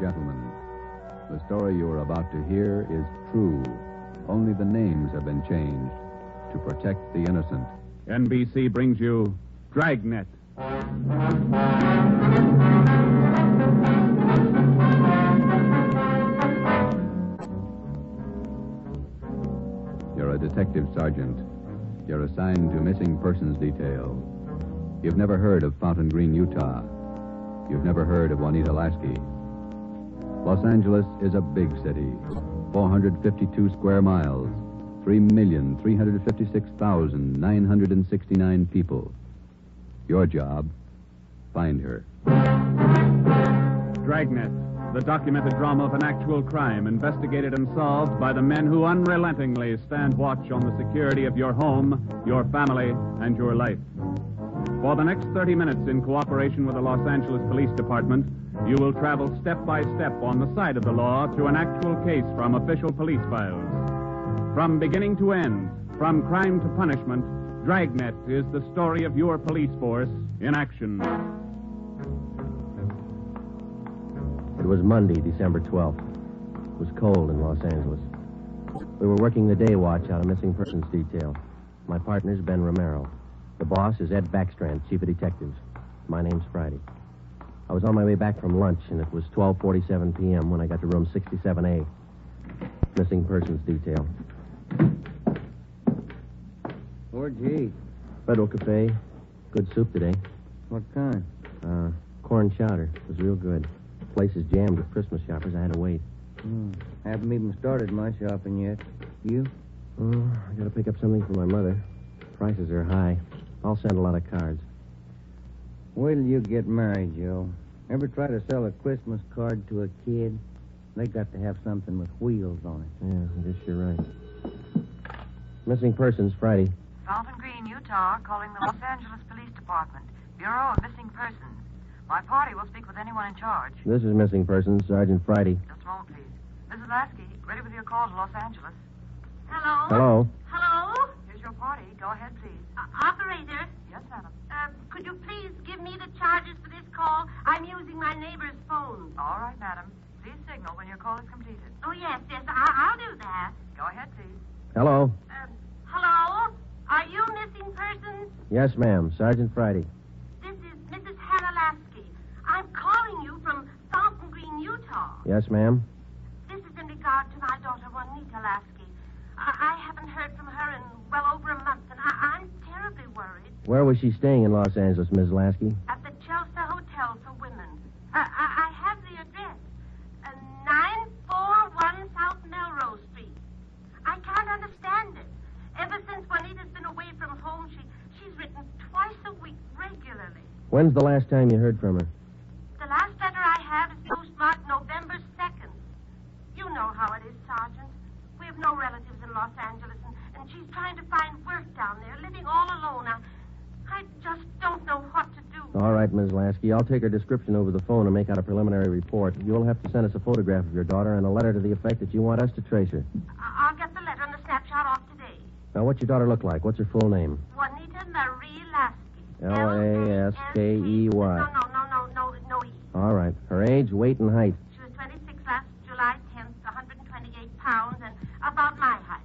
gentlemen, the story you are about to hear is true. Only the names have been changed to protect the innocent. NBC brings you Dragnet. You're a detective sergeant. You're assigned to missing persons detail. You've never heard of Fountain Green, Utah. You've never heard of Juanita Lasky. Los Angeles is a big city. 452 square miles. 3,356,969 people. Your job, find her. Dragnet, the documented drama of an actual crime investigated and solved by the men who unrelentingly stand watch on the security of your home, your family, and your life. For the next 30 minutes, in cooperation with the Los Angeles Police Department, you will travel step by step on the side of the law through an actual case from official police files. From beginning to end, from crime to punishment, Dragnet is the story of your police force in action. It was Monday, December 12th. It was cold in Los Angeles. We were working the day watch out of missing persons detail. My partner's Ben Romero. The boss is Ed Backstrand, chief of detectives. My name's Friday. I was on my way back from lunch, and it was 12:47 p.m. when I got to room 67A. Missing persons detail. Where'd you eat? Federal Cafe. Good soup today. What kind? Corn chowder. It was real good. The place is jammed with Christmas shoppers. I had to wait. Haven't even started my shopping yet. You? I got to pick up something for my mother. Prices are high. I'll send a lot of cards. Wait till you get married, Joe. Ever try to sell a Christmas card to a kid? They got to have something with wheels on it. Yeah, I guess you're right. Missing persons, Friday. Fountain Green, Utah, calling the Los Angeles Police Department. Bureau of Missing Persons. My party will speak with anyone in charge. This is missing persons, Sergeant Friday. Just a moment, please. Mrs. Lasky, ready with your call to Los Angeles. Hello? Hello? Hello? Here's your party. Go ahead, please. Operator, Yes, madam. could you please give me the charges for this call? I'm using my neighbor's phone. All right, madam. Please signal when your call is completed. Oh, yes, I'll do that. Go ahead, please. Hello? Hello? Are you missing persons? Yes, ma'am. Sergeant Friday. This is Mrs. Hannah Lasky. I'm calling you from Fountain Green, Utah. Yes, ma'am. This is in regard to my daughter, Juanita Lasky. I haven't heard from her in well over a month, and I'm terribly worried. Where was she staying in Los Angeles, Ms. Lasky? At the Chelsea Hotel for Women. I have the address. 941 South Melrose Street. I can't understand it. Ever since Juanita's been away from home, she's written twice a week regularly. When's the last time you heard from her? The last letter I have is postmarked November 2nd. You know how it is, Sergeant. We have no relatives in Los Angeles, and she's trying to find work down there, living all alone. I just don't know what to do. All right, Ms. Lasky. I'll take her description over the phone and make out a preliminary report. You'll have to send us a photograph of your daughter and a letter to the effect that you want us to trace her. I'll get the letter and the snapshot off today. Now, what's your daughter look like? What's her full name? Juanita Marie Lasky. Lasky. No E. All right. Her age, weight, and height. She was 26 last July 10th, 128 pounds, and about my height.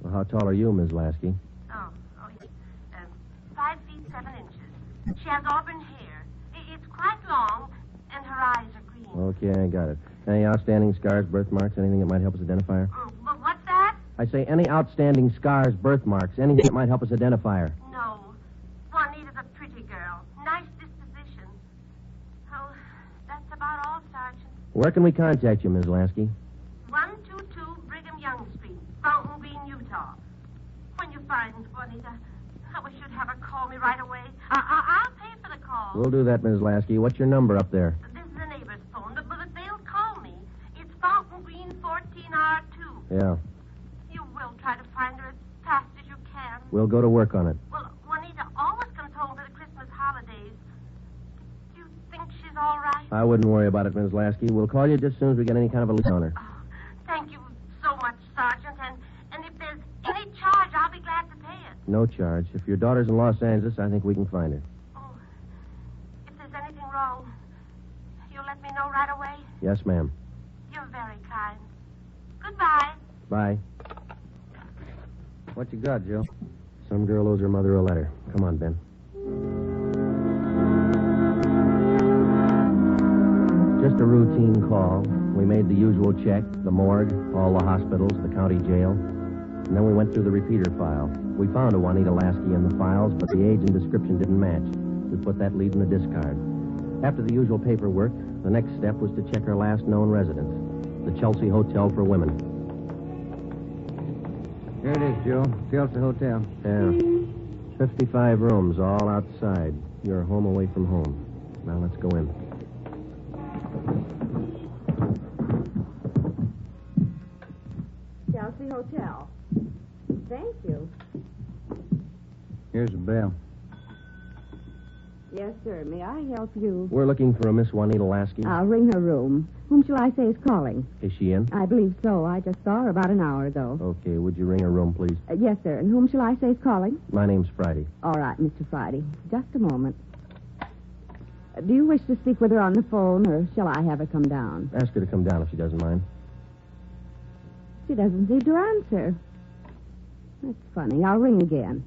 Well, how tall are you, Ms. Lasky? Oh, yes. 5 feet 7 inches. She has auburn hair. It's quite long, and her eyes are green. Okay, I got it. Any outstanding scars, birthmarks, anything that might help us identify her? But what's that? I say any outstanding scars, birthmarks, anything that might help us identify her. No. Juanita's a pretty girl. Nice disposition. Oh, that's about all, Sergeant. Where can we contact you, Ms. Lasky? 122 Brigham Young Street, Fountain Green, Utah. When you find Juanita, I wish you'd have her call me right away. I'll pay for the call. We'll do that, Ms. Lasky. What's your number up there? This is a neighbor's phone, but they'll call me. It's Fountain Green 14R2. Yeah. You will try to find her as fast as you can. We'll go to work on it. Well, Juanita always comes home for the Christmas holidays. Do you think she's all right? I wouldn't worry about it, Ms. Lasky. We'll call you just as soon as we get any kind of a lead on her. Oh, thank you so much, Sergeant. And if there's any charge, I'll be glad to pay it. No charge. If your daughter's in Los Angeles, I think we can find her. Oh, if there's anything wrong, you'll let me know right away? Yes, ma'am. You're very kind. Goodbye. Bye. What you got, Joe? Some girl owes her mother a letter. Come on, Ben. Just a routine call. We made the usual check, the morgue, all the hospitals, the county jail. And then we went through the repeater file. We found a Juanita Lasky in the files, but the age and description didn't match. We put that lead in the discard. After the usual paperwork, the next step was to check her last known residence, the Chelsea Hotel for Women. Here it is, Joe. Chelsea Hotel. Yeah. 55 rooms, all outside. You're home away from home. Now let's go in. Chelsea Hotel. Thank you. Here's the bell. Yes, sir. May I help you? We're looking for a Miss Juanita Lasky. I'll ring her room. Whom shall I say is calling? Is she in? I believe so. I just saw her about an hour ago. Okay, would you ring her room, please? Yes, sir. And whom shall I say is calling? My name's Friday. All right, Mr. Friday. Just a moment. Do you wish to speak with her on the phone, or shall I have her come down? Ask her to come down if she doesn't mind. She doesn't seem to answer. That's funny. I'll ring again.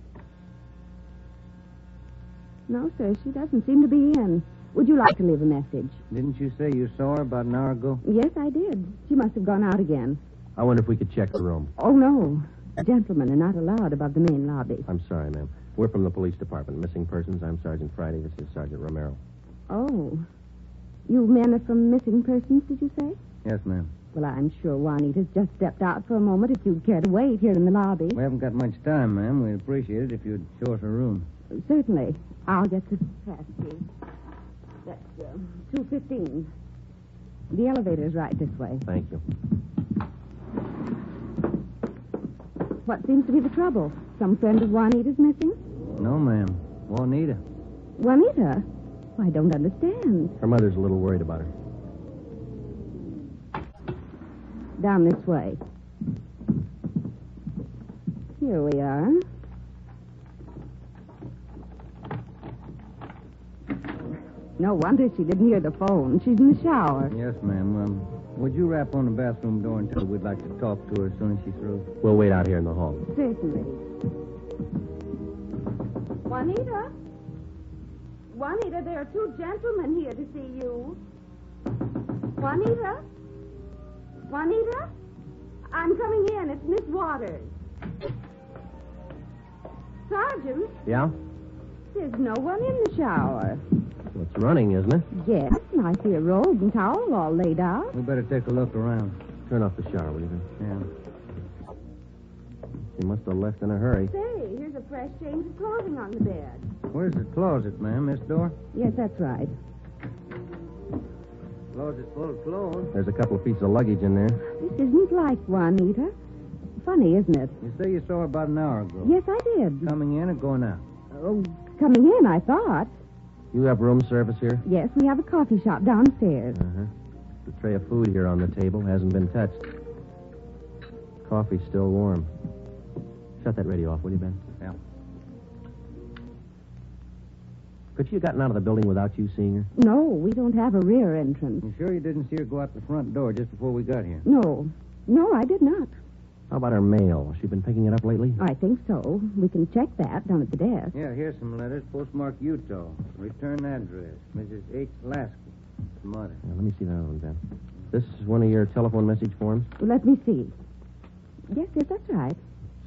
No, sir, she doesn't seem to be in. Would you like to leave a message? Didn't you say you saw her about an hour ago? Yes, I did. She must have gone out again. I wonder if we could check the room. Oh, no. Gentlemen are not allowed above the main lobby. I'm sorry, ma'am. We're from the police department. Missing persons. I'm Sergeant Friday. This is Sergeant Romero. Oh. You men are from missing persons, did you say? Yes, ma'am. Well, I'm sure Juanita's just stepped out for a moment. If you'd care to wait here in the lobby. We haven't got much time, ma'am. We'd appreciate it if you'd show us her room. Certainly. I'll get the pass key. That's 215. The elevator's right this way. Thank you. What seems to be the trouble? Some friend of Juanita's missing? No, ma'am. Juanita. Juanita? I don't understand. Her mother's a little worried about her. Down this way. Here we are. No wonder she didn't hear the phone. She's in the shower. Yes, ma'am. Would you rap on the bathroom door and tell her we'd like to talk to her as soon as she's through? We'll wait out here in the hall. Certainly. Juanita? Juanita, there are two gentlemen here to see you. Juanita? Juanita? I'm coming in. It's Miss Waters. Sergeant, Yeah? there's no one in the shower. Well, it's running, isn't it? Yes, and I see a robe and towel all laid out. We better take a look around. Turn off the shower, will you? Yeah. She must have left in a hurry. Say, here's a fresh change of clothing on the bed. Where's the closet, ma'am? This door? Yes, that's right. Closet full of clothes. There's a couple of pieces of luggage in there. This isn't like Juanita. Funny, isn't it? You say you saw her about an hour ago. Yes, I did. Coming in or going out? Oh, coming in, I thought. You have room service here? Yes, we have a coffee shop downstairs. Uh-huh. The tray of food here on the table hasn't been touched. Coffee's still warm. Shut that radio off, will you, Ben? Yeah. Could she have gotten out of the building without you seeing her? No, we don't have a rear entrance. You sure you didn't see her go out the front door just before we got here? No, I did not. How about her mail? Has she been picking it up lately? I think so. We can check that down at the desk. Yeah, here's some letters. Postmark Utah. Return address. Mrs. H. Lasky. Mother. Yeah, let me see that one, Ben. This is one of your telephone message forms? Let me see. Yes, that's right.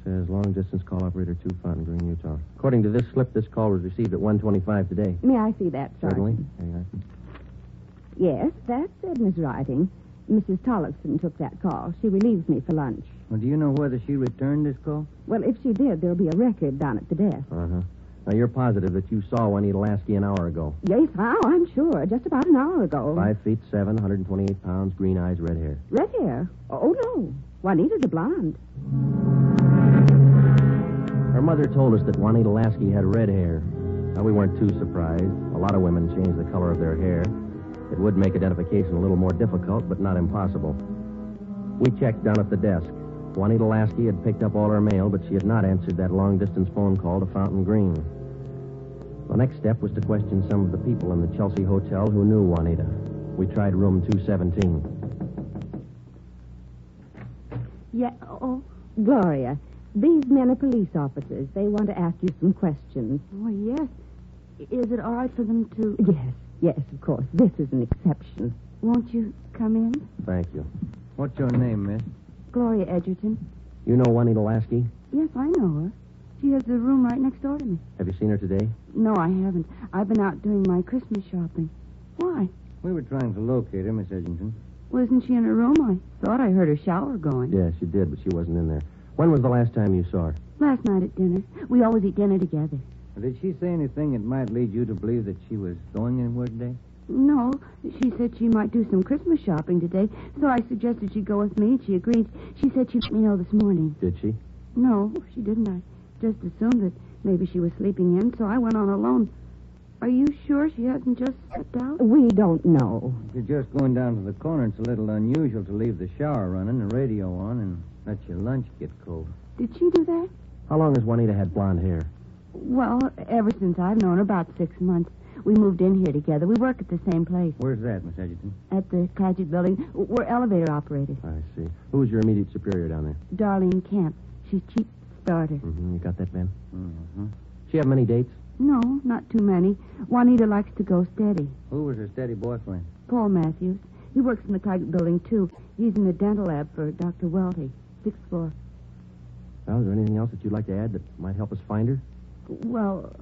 Says long distance call operator 2, Fountain Green, Utah. According to this slip, this call was received at 1:25 today. May I see that, Certainly. Sergeant? There you are. Yes, that's Edna's writing. Mrs. Tolliverson took that call. She relieves me for lunch. Well, do you know whether she returned this call? Well, if she did, there'll be a record down at the desk. Uh-huh. Now, you're positive that you saw Juanita Lasky an hour ago. Yes, how? I'm sure. Just about an hour ago. 5'7", 128 pounds, green eyes, red hair. Red hair? Oh, no. Juanita's a blonde. Her mother told us that Juanita Lasky had red hair. Now, we weren't too surprised. A lot of women change the color of their hair. It would make identification a little more difficult, but not impossible. We checked down at the desk. Juanita Lasky had picked up all her mail, but she had not answered that long-distance phone call to Fountain Green. The next step was to question some of the people in the Chelsea Hotel who knew Juanita. We tried room 217. Yeah, oh, Gloria, these men are police officers. They want to ask you some questions. Oh, yes. Is it all right for them to... Yes, of course. This is an exception. Won't you come in? Thank you. What's your name, miss? Gloria Edgerton. You know Juanita Lasky? Yes, I know her. She has the room right next door to me. Have you seen her today? No, I haven't. I've been out doing my Christmas shopping. Why? We were trying to locate her, Miss Edgerton. Wasn't she in her room? I thought I heard her shower going. Yes, she did, but she wasn't in there. When was the last time you saw her? Last night at dinner. We always eat dinner together. Did she say anything that might lead you to believe that she was going anywhere today? No, she said she might do some Christmas shopping today, so I suggested she go with me. She agreed. She said she'd let me know this morning. Did she? No, she didn't. I just assumed that maybe she was sleeping in, so I went on alone. Are you sure she hasn't just stepped out? We don't know. If you're just going down to the corner, it's a little unusual to leave the shower running, the radio on, and let your lunch get cold. Did she do that? How long has Juanita had blonde hair? Well, ever since I've known her, about 6 months. We moved in here together. We work at the same place. Where's that, Miss Edgerton? At the Classic building. We're elevator operators. I see. Who's your immediate superior down there? Darlene Kemp. She's chief starter. Mm-hmm. You got that, Ben? Mm-hmm. She have many dates? No, not too many. Juanita likes to go steady. Who was her steady boyfriend? Paul Matthews. He works in the Classic building, too. He's in the dental lab for Dr. Welty, 6th floor. Well, is there anything else that you'd like to add that might help us find her? Well,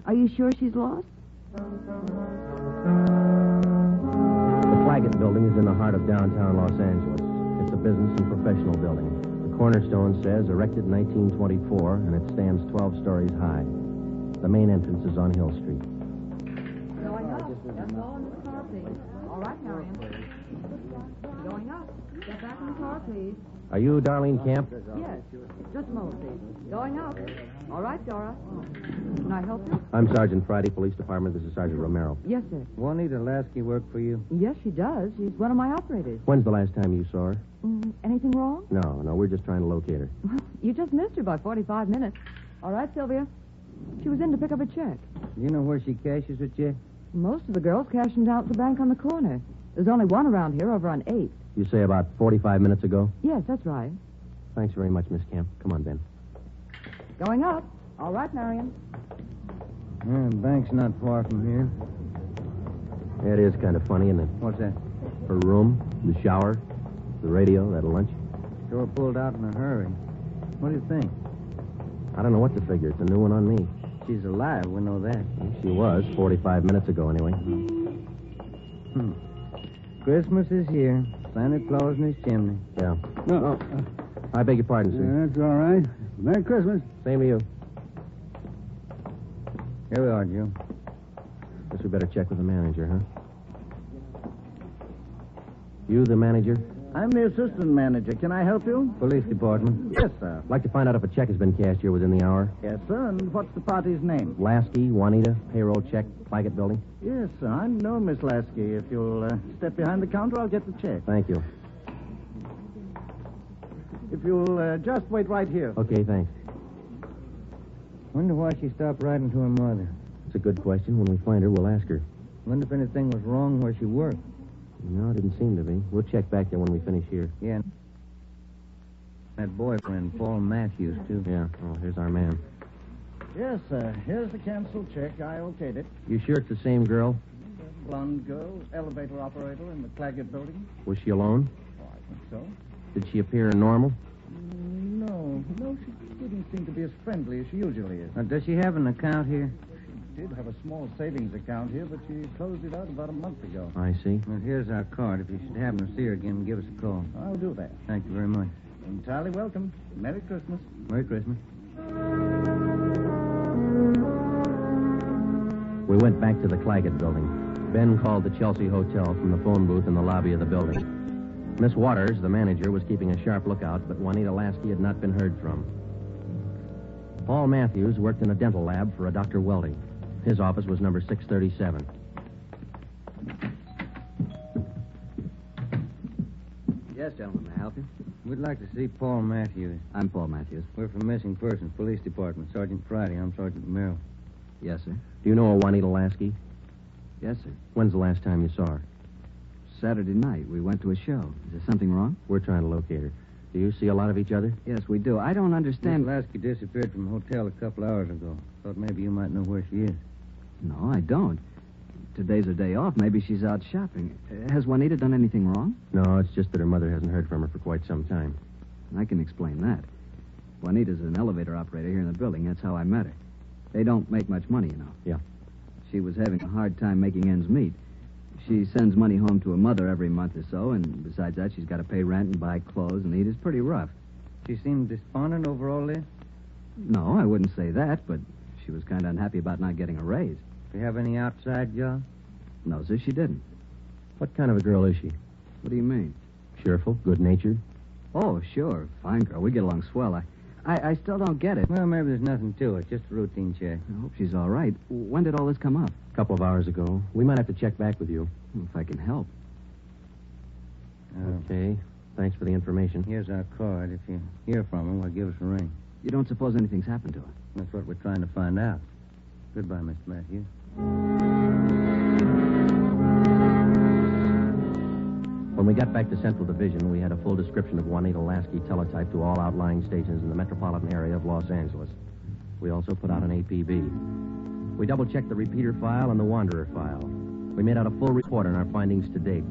are you sure she's lost? The Claggett building is in the heart of downtown Los Angeles. It's a business and professional building. The cornerstone says erected in 1924, and it stands 12 stories high. The main entrance is on Hill Street. Going up. That's all in the car, please. All right, Marion. Going up. Get back in the car, please. Are you Darlene Camp? Yes. Just a moment, please. Going up. All right, Dora. Can I help you? I'm Sergeant Friday, Police Department. This is Sergeant Romero. Yes, sir. Juanita Lasky work for you? Yes, she does. She's one of my operators. When's the last time you saw her? Anything wrong? No, we're just trying to locate her. You just missed her by 45 minutes. All right, Sylvia. She was in to pick up a check. Do you know where she cashes her check? Most of the girls cash them down at the bank on the corner. There's only one around here over on 8th. You say about 45 minutes ago? Yes, that's right. Thanks very much, Miss Camp. Come on, Ben. Going up. All right, Marion. The bank's not far from here. It is kind of funny, isn't it? What's that? Her room, the shower, the radio, that lunch. Door pulled out in a hurry. What do you think? I don't know what to figure. It's a new one on me. She's alive, we know that. She was 45 minutes ago, anyway. Christmas is here. Santa Claus in his chimney. Yeah. No, I beg your pardon, sir. that's all right. Merry Christmas. Same to you. Here we are, Joe. Guess we better check with the manager, huh? You the manager? I'm the assistant manager. Can I help you? Police department. Yes, sir. I'd like to find out if a check has been cashed here within the hour. Yes, sir. And what's the party's name? Lasky, Juanita, payroll check, Claggett building. Yes, sir. I know Miss Lasky. If you'll step behind the counter, I'll get the check. Thank you. If you'll just wait right here. Okay, thanks. Wonder why she stopped writing to her mother. It's a good question. When we find her, we'll ask her. Wonder if anything was wrong where she worked. No, it didn't seem to be. We'll check back there when we finish here. Yeah. That boyfriend, Paul Matthews, too. Yeah. Oh, here's our man. Yes, sir. Here's the canceled check. I okayed it. You sure it's the same girl? Blonde girl, elevator operator in the Claggett building. Was she alone? Oh, I think so. Did she appear normal? No, she didn't seem to be as friendly as she usually is. Now, does she have an account here? She did have a small savings account here, but she closed it out about a month ago. I see. Well, here's our card. If you should happen to see her again, give us a call. I'll do that. Thank you very much. Entirely welcome. Merry Christmas. Merry Christmas. We went back to the Claggett building. Ben called the Chelsea Hotel from the phone booth in the lobby of the building. Miss Waters, the manager, was keeping a sharp lookout, but Juanita Lasky had not been heard from. Paul Matthews worked in a dental lab for a Dr. Welty. His office was number 637. Yes, gentlemen, may I help you? We'd like to see Paul Matthews. I'm Paul Matthews. We're from Missing Persons Police Department. Sergeant Friday. I'm Sergeant Merrill. Yes, sir. Do you know a Juanita Lasky? Yes, sir. When's the last time you saw her? Saturday night. We went to a show. Is there something wrong? We're trying to locate her. Do you see a lot of each other? Yes, we do. I don't understand. Miss Lasky disappeared from the hotel a couple hours ago. Thought maybe you might know where she is. No, I don't. Today's her day off. Maybe she's out shopping. Has Juanita done anything wrong? No, it's just that her mother hasn't heard from her for quite some time. I can explain that. Juanita's an elevator operator here in the building. That's how I met her. They don't make much money, you know. Yeah. She was having a hard time making ends meet. She sends money home to her mother every month or so, and besides that, she's got to pay rent and buy clothes and eat. It's pretty rough. She seemed despondent over all this. No, I wouldn't say that, but she was kind of unhappy about not getting a raise. Do you have any outside job? No, sir, she didn't. What kind of a girl is she? What do you mean? Cheerful, good-natured? Oh, sure. Fine girl. We get along swell. I still don't get it. Well, maybe there's nothing to it. Just a routine check. I hope she's all right. When did all this come up? A couple of hours ago. We might have to check back with you. If I can help. Okay. Thanks for the information. Here's our card. If you hear from her, well, give us a ring. You don't suppose anything's happened to her? That's what we're trying to find out. Goodbye, Mr. Matthews. When we got back to Central Division, we had a full description of Juanita Lasky teletyped to all outlying stations in the metropolitan area of Los Angeles. We also put out an APB. We double-checked the repeater file and the wanderer file. We made out a full report on our findings to date.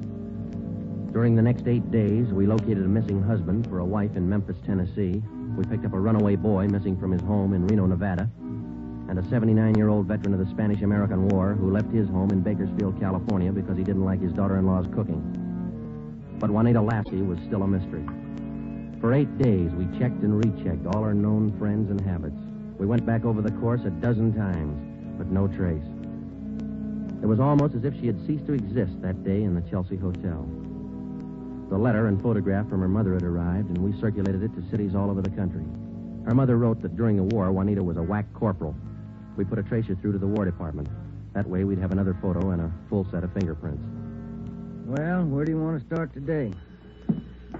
During the next 8 days, we located a missing husband for a wife in Memphis, Tennessee. We picked up a runaway boy missing from his home in Reno, Nevada, and a 79-year-old veteran of the Spanish-American War who left his home in Bakersfield, California because he didn't like his daughter-in-law's cooking. But Juanita Lasky was still a mystery. For 8 days, we checked and rechecked all her known friends and habits. We went back over the course a dozen times, but no trace. It was almost as if she had ceased to exist that day in the Chelsea Hotel. The letter and photograph from her mother had arrived, and we circulated it to cities all over the country. Her mother wrote that during the war, Juanita was a whack corporal. We put a tracer through to the War Department. That way, we'd have another photo and a full set of fingerprints. Well, where do you want to start today?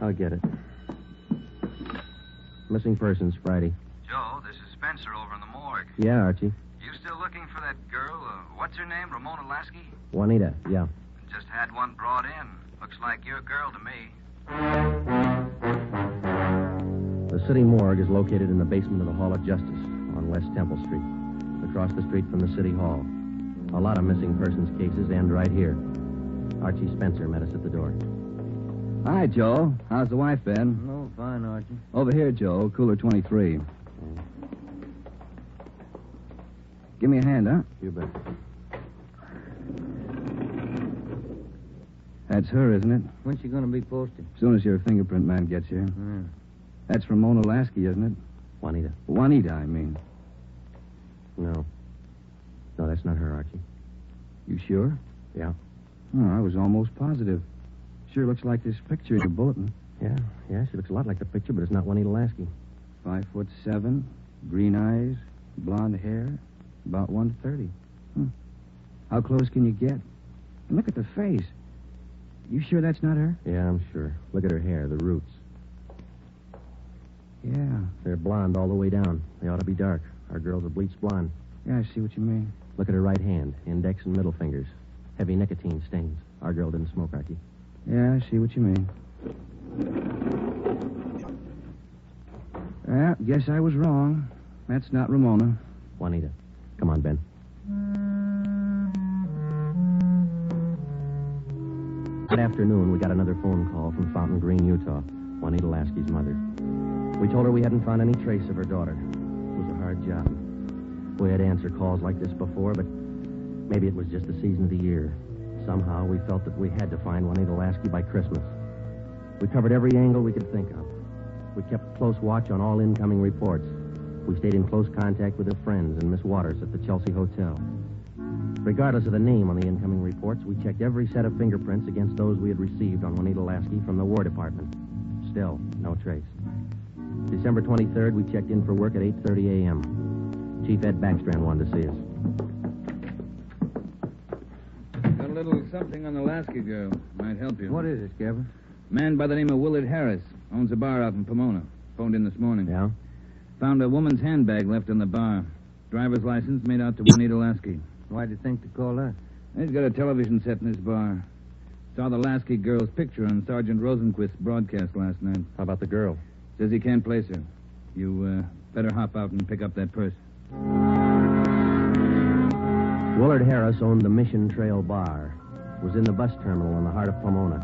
I'll get it. Missing persons, Friday. Joe, this is Spencer over in the morgue. Yeah, Archie. You still looking for that girl? What's her name? Ramona Lasky? Juanita, yeah. Just had one brought in. Looks like your girl to me. The city morgue is located in the basement of the Hall of Justice on West Temple Street, across the street from the city hall. A lot of missing persons cases end right here. Archie Spencer met us at the door. Hi, Joe. How's the wife been? Oh, fine, Archie. Over here, Joe. Cooler 23. Give me a hand, huh? You bet. That's her, isn't it? When's she going to be posted? As soon as your fingerprint man gets here. Yeah. That's Ramona Lasky, isn't it? Juanita. Juanita, I mean. No. No, that's not her, Archie. You sure? Yeah. Oh, I was almost positive. Sure looks like this picture in the bulletin. Yeah, she looks a lot like the picture, but it's not Juanita Lasky. 5'7", green eyes, blonde hair, about 130. How close can you get? And look at the face. You sure that's not her? Yeah, I'm sure. Look at her hair, the roots. Yeah. They're blonde all the way down. They ought to be dark. Our girls are bleached blonde. Yeah, I see what you mean. Look at her right hand, index and middle fingers. Heavy nicotine stains. Our girl didn't smoke, Archie. Yeah, I see what you mean. Well, guess I was wrong. That's not Ramona. Juanita. Come on, Ben. That afternoon, we got another phone call from Fountain Green, Utah, Juanita Lasky's mother. We told her we hadn't found any trace of her daughter. It was a hard job. We had answered calls like this before, but maybe it was just the season of the year. Somehow, we felt that we had to find Juanita Lasky by Christmas. We covered every angle we could think of. We kept close watch on all incoming reports. We stayed in close contact with her friends and Miss Waters at the Chelsea Hotel. Regardless of the name on the incoming reports, we checked every set of fingerprints against those we had received on Juanita Lasky from the War Department. Still, no trace. December 23rd, we checked in for work at 8:30 a.m. Chief Ed Backstrand wanted to see us. Got a little something on the Lasky girl. Might help you. What is it, Skipper? Man by the name of Willard Harris. Owns a bar out in Pomona. Phoned in this morning. Yeah? Found a woman's handbag left in the bar. Driver's license made out to Juanita Lasky. Why'd you think to call us? He's got a television set in his bar. It's Saw the Lasky girl's picture on Sergeant Rosenquist's broadcast last night. How about the girl? Says he can't place her. You better hop out and pick up that purse. Willard Harris owned the Mission Trail Bar. It was in the bus terminal in the heart of Pomona.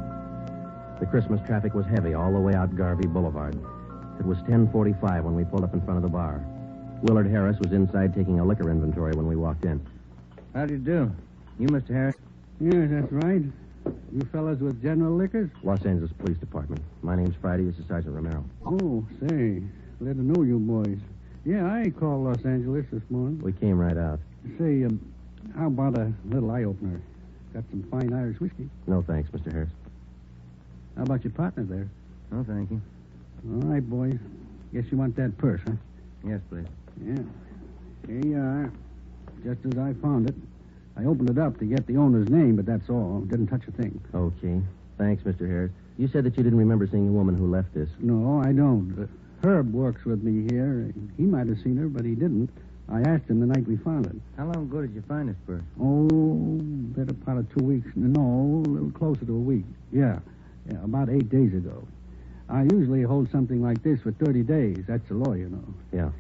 The Christmas traffic was heavy all the way out Garvey Boulevard. It was 10:45 when we pulled up in front of the bar. Willard Harris was inside taking a liquor inventory when we walked in. How do you do? You, Mr. Harris? Yes, that's right. You fellas with General Liquors? Los Angeles Police Department. My name's Friday. This is Sergeant Romero. Oh, say, glad to know you boys. Yeah, I called Los Angeles this morning. We came right out. Say, how about a little eye-opener? Got some fine Irish whiskey. No, thanks, Mr. Harris. How about your partner there? No, thank you. All right, boys. Guess you want that purse, huh? Yes, please. Yeah. Here you are. Just as I found it. I opened it up to get the owner's name, but that's all. Didn't touch a thing. Okay. Thanks, Mr. Harris. You said that you didn't remember seeing a woman who left this. No, I don't. Herb works with me here. He might have seen her, but he didn't. I asked him the night we found it. How long ago did you find this purse? Oh, better part of 2 weeks. No, a little closer to a week. Yeah, about 8 days ago. I usually hold something like this for 30 days. That's the law, you know. Yeah.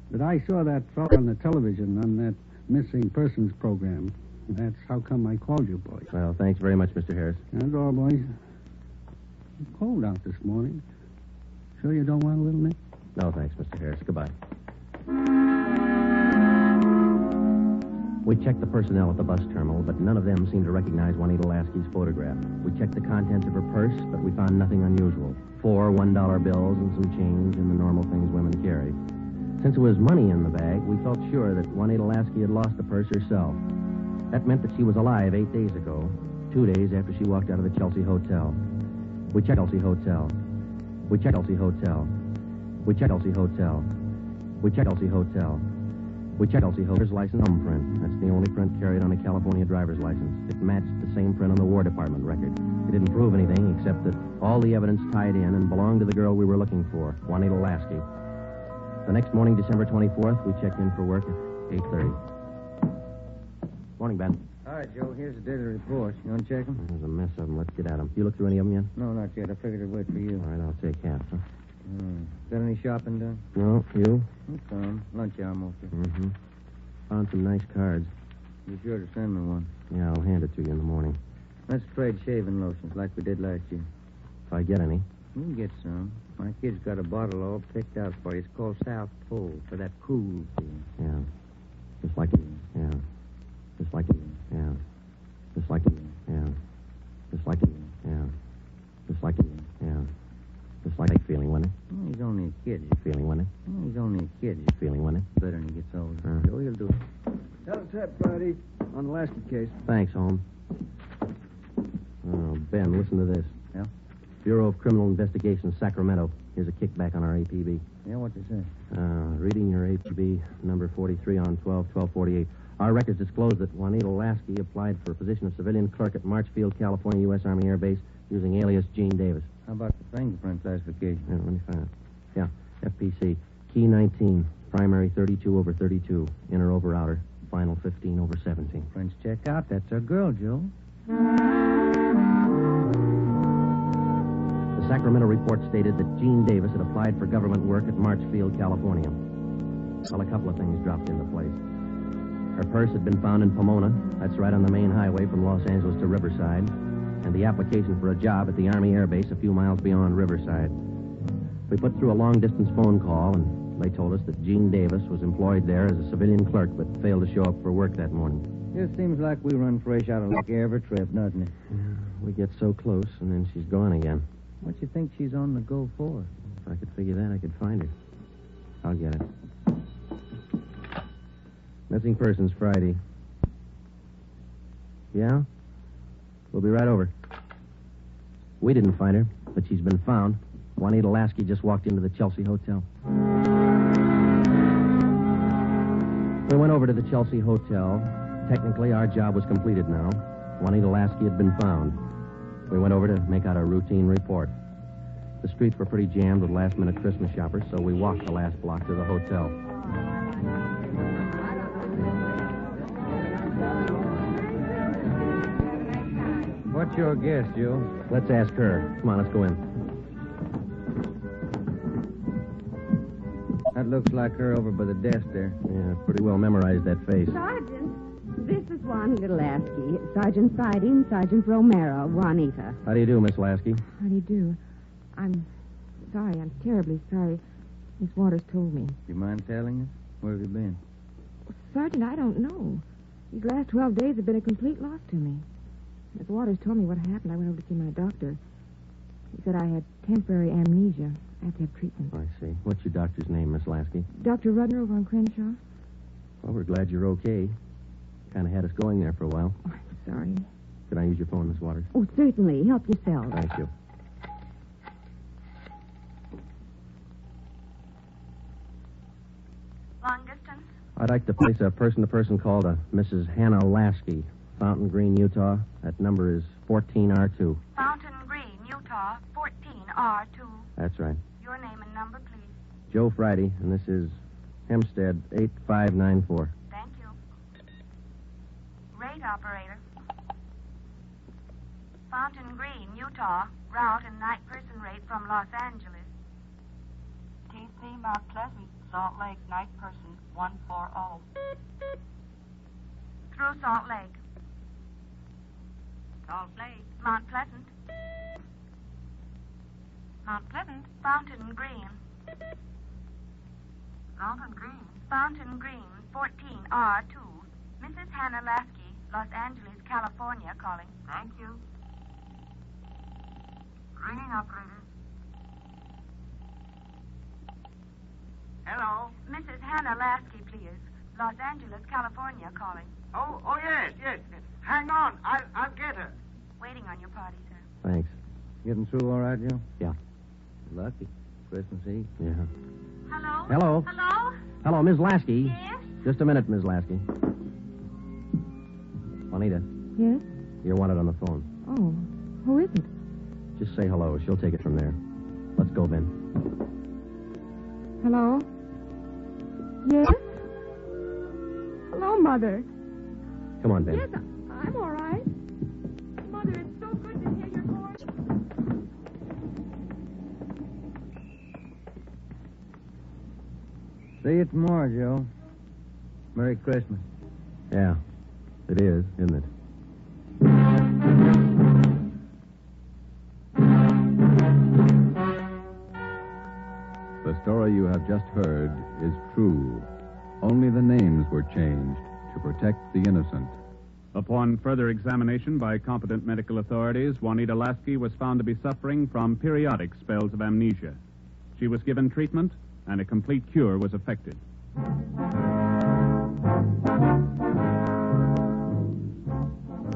But I saw that fellow on the television on that missing persons program. That's how come I called you, boys. Well, thanks very much, Mr. Harris. That's all, boys. It's cold out this morning. Sure you don't want a little, Nick? No, thanks, Mr. Harris. Goodbye. We checked the personnel at the bus terminal, but none of them seemed to recognize Juanita Lasky's photograph. We checked the contents of her purse, but we found nothing unusual. 4 $1 bills and some change and the normal things women carry. Since it was money in the bag, we felt sure that Juanita Lasky had lost the purse herself. That meant that she was alive 8 days ago, 2 days after she walked out of the Chelsea Hotel. We checked Chelsea Hotel. We checked Chelsea Hotel. We checked Chelsea Hotel. We checked Chelsea Hotel. We checked Chelsea Hotel's license thumbprint. That's the only print carried on a California driver's license. It matched the same print on the War Department record. It didn't prove anything except that all the evidence tied in and belonged to the girl we were looking for, Juanita Lasky. The next morning, December 24th, we checked in for work at 8:30. Morning, Ben. All right, Joe, here's the daily report. You want to check them? There's a mess of them. Let's get at them. You look through any of them yet? No, not yet. I figured I'd wait for you. All right, I'll take half, huh? Got any shopping done? No, you? Some. Lunch hour mostly. Mm-hmm. Found some nice cards. Be sure to send me one. Yeah, I'll hand it to you in the morning. Let's trade shaving lotions like we did last year. If I get any. You can get some. My kid's got a bottle all picked out for you. It's called South Pole for that cool thing. Yeah. Just like it. Yeah. Just like it. Yeah. Just like it. Yeah. Just like it. Yeah. Just like it. Yeah. Just like feeling, wasn't it? Oh, he's only a kid. Feeling, wasn't it? Oh, he's only a kid. Feeling, wasn't it? Better when he gets older. Joe, he'll do it. Tell us that, Friday, on the Lasky case. Thanks, Holmes. Oh, Ben, listen to this. Yeah? Bureau of Criminal Investigation, Sacramento. Here's a kickback on our APB. Yeah, what's it say? Reading your APB number 43 on 12/12/48. Our records disclose that Juanita Lasky applied for a position of civilian clerk at Marchfield, California, U.S. Army Air Base, using alias Gene Davis. How about the fingerprint classification? Yeah, let me find it. Yeah, FPC. Key 19, primary 32/32, inner over outer, final 15/17. Prints check out. That's our girl, Joe. The Sacramento report stated that Gene Davis had applied for government work at Marchfield, California. Well, a couple of things dropped into place. Her purse had been found in Pomona. That's right on the main highway from Los Angeles to Riverside. And the application for a job at the Army Air Base a few miles beyond Riverside. We put through a long-distance phone call, and they told us that Gene Davis was employed there as a civilian clerk, but failed to show up for work that morning. It seems like we run fresh out of luck every trip, doesn't it? Yeah, we get so close, and then she's gone again. What you think she's on the go for? If I could figure that, I could find her. I'll get it. Missing persons Friday. Yeah? We'll be right over. We didn't find her, but she's been found. Juanita Lasky just walked into the Chelsea Hotel. We went over to the Chelsea Hotel. Technically, our job was completed now. Juanita Lasky had been found. We went over to make out a routine report. The streets were pretty jammed with last-minute Christmas shoppers, so we walked the last block to the hotel. What's your guess, Joe? Let's ask her. Come on, let's go in. That looks like her over by the desk there. Yeah, pretty well memorized that face. Sergeant, this is Juan Lasky, Sergeant Friday and Sergeant Romero, Juanita. How do you do, Miss Lasky? How do you do? I'm sorry. I'm terribly sorry. Miss Waters told me. You mind telling us? Where have you been? Sergeant, I don't know. These last 12 days have been a complete loss to me. Miss Waters told me what happened. I went over to see my doctor. He said I had temporary amnesia. I have to have treatment. I see. What's your doctor's name, Miss Lasky? Dr. Rudner over on Crenshaw. Well, we're glad you're okay. Kind of had us going there for a while. Oh, I'm sorry. Could I use your phone, Miss Waters? Oh, certainly. Help yourself. Thank you. Long distance? I'd like to place a person-to-person call to Mrs. Hannah Lasky, Fountain Green, Utah. That number is 14R2. Fountain Green, Utah, 14R2. That's right. Your name and number, please. Joe Friday, and this is Hempstead 8594. Thank you. Rate operator. Fountain Green, Utah, route and night person rate from Los Angeles. TC Mount Pleasant, Salt Lake, night person, 140. Through Salt Lake. Salt Lake. Mount Pleasant. Mount Pleasant. Fountain Green. Fountain Green. Fountain Green, 14R2. Mrs. Hannah Lasky, Los Angeles, California, calling. Thank you. Ringing operator. Hello? Mrs. Hannah Lasky, please. Los Angeles, California, calling. Oh, yes. Hang on. I'll get her. Waiting on your party, sir. Thanks. Getting through all right, Joe? Yeah. Lucky. Christmas Eve. Yeah. Hello? Hello? Hello? Hello, Ms. Lasky. Yes? Just a minute, Ms. Lasky. Juanita, Yes? you're wanted on the phone. Oh, who is it? Just say hello. She'll take it from there. Let's go, Ben. Hello? Yes? Hello, Mother. Come on, Ben. Yes, I'm all right. Mother, it's so good to hear your voice. See you tomorrow, Joe. Merry Christmas. Yeah, it is, isn't it? The story you have just heard is true. Only the names were changed to protect the innocent. Upon further examination by competent medical authorities, Juanita Lasky was found to be suffering from periodic spells of amnesia. She was given treatment, and a complete cure was effected.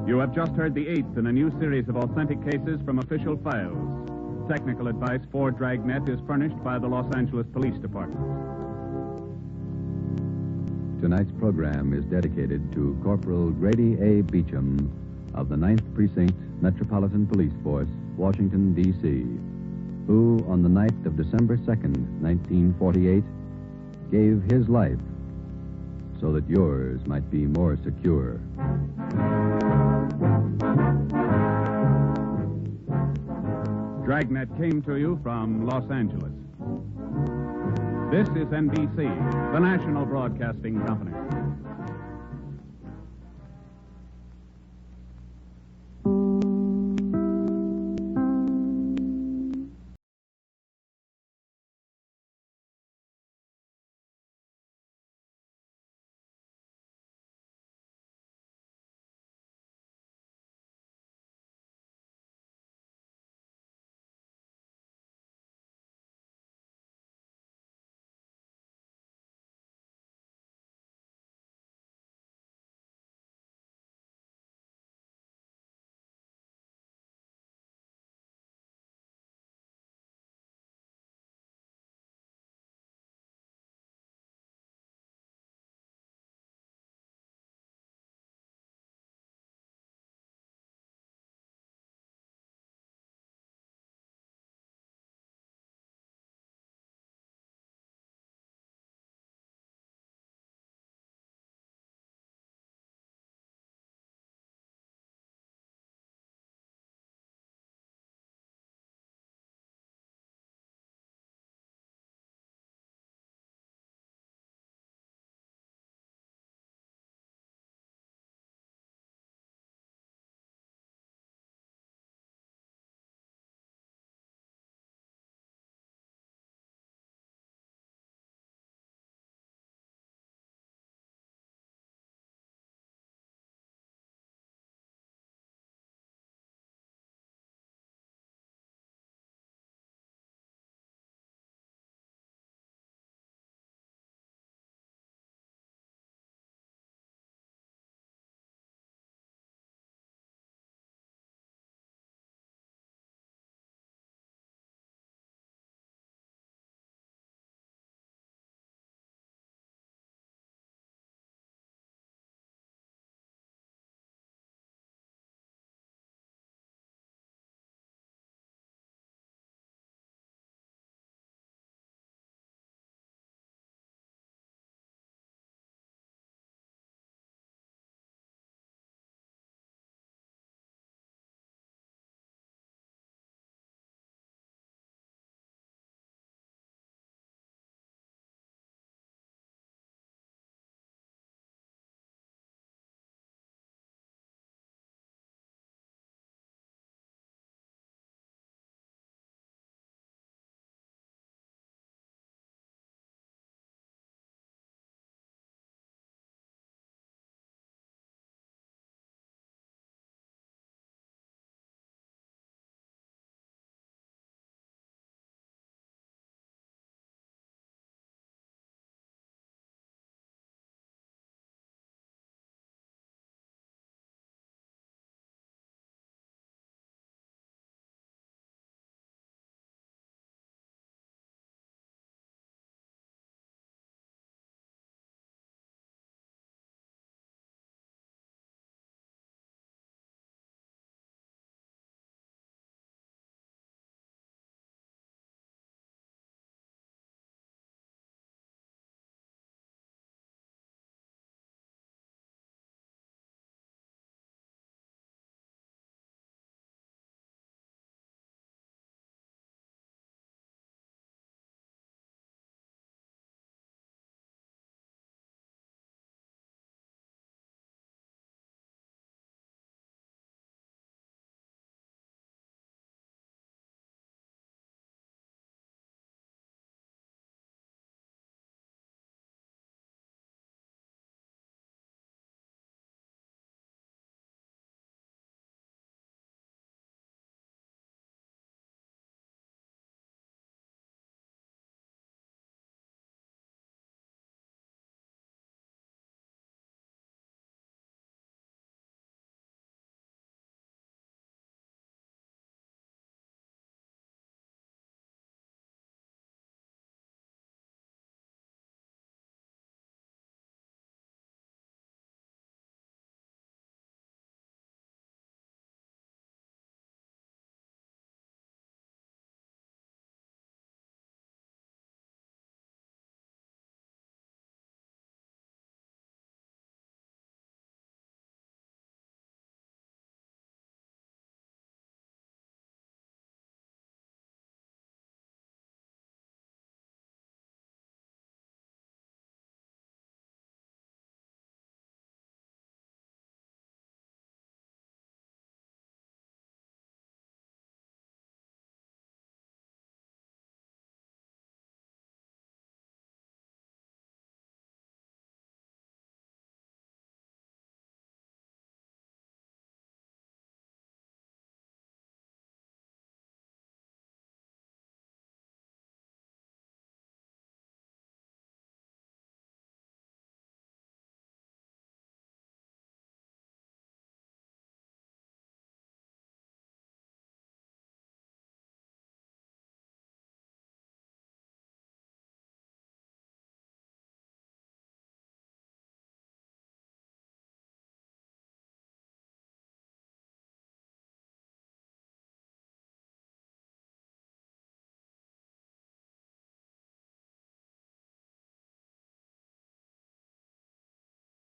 You have just heard the 8th in a new series of authentic cases from official files. Technical advice for Dragnet is furnished by the Los Angeles Police Department. Tonight's program is dedicated to Corporal Grady A. Beecham of the 9th Precinct Metropolitan Police Force, Washington, D.C., who, on the night of December 2nd, 1948, gave his life so that yours might be more secure. Dragnet came to you from Los Angeles. This is NBC, the national broadcasting company.